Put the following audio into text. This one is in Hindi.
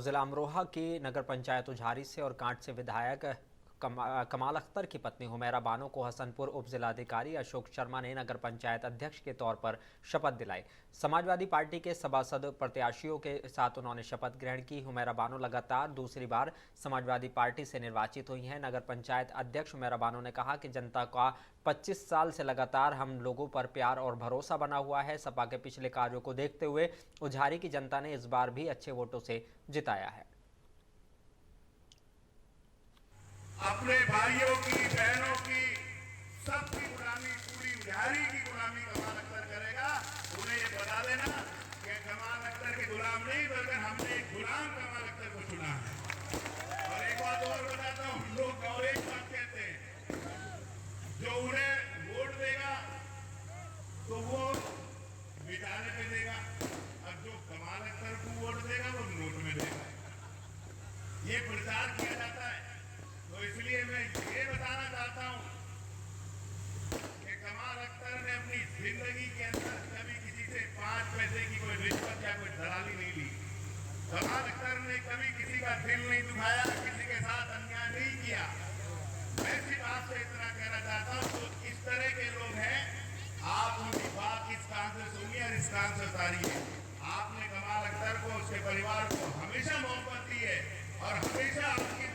और जिला अमरोहा की नगर पंचायत उझारी से और कांट से विधायक कमाल अख्तर की पत्नी हुमैरा बानो को हसनपुर उप जिलाधिकारी अशोक शर्मा ने नगर पंचायत अध्यक्ष के तौर पर शपथ दिलाई। समाजवादी पार्टी के सभासद प्रत्याशियों के साथ उन्होंने शपथ ग्रहण की। हुमैरा बानो लगातार दूसरी बार समाजवादी पार्टी से निर्वाचित हुई हैं। नगर पंचायत अध्यक्ष हुमैरा बानो ने कहा कि जनता का 25 साल से लगातार हम लोगों पर प्यार और भरोसा बना हुआ है। सपा के पिछले कार्यों को देखते हुए उझारी की जनता ने इस बार भी अच्छे वोटों से जिताया है। अपने भाइयों की, बहनों की, सबकी गुलामी, पूरी उझारी की गुलामी कमाल अख्तर करेगा। उन्हें ये बता देना कि कमाल अख्तर के गुलाम नहीं, बल्कि हमने एक गुलाम कमाल अख्तर को चुना है। और एक बात और बताता हूँ, लोग और एक बात कहते हैं, जो उन्हें वोट देगा तो वो बिताने पे देगा, और जो कमाल अख्तर को वोट देगा वो नोट में देगा। ये प्रचार किया जाता है। तो इसलिए मैं ये बताना चाहता हूं कि कमाल अख्तर ने अपनी जिंदगी के अंदर कभी किसी से 5 पैसे की कोई रिश्वत या कोई दलाली नहीं ली। कमाल अख्तर ने कभी किसी का दिल नहीं दुखाया, किसी के साथ अन्याय नहीं किया। मैं सिर्फ आपसे इतना कहना चाहता हूं, तो इस तरह के लोग हैं, आप उनकी बात इस कान से सुनिए और इस कान से उतारिए। आपने कमाल अख्तर को, उसके परिवार को हमेशा मोहब्बत दी है और हमेशा आपकी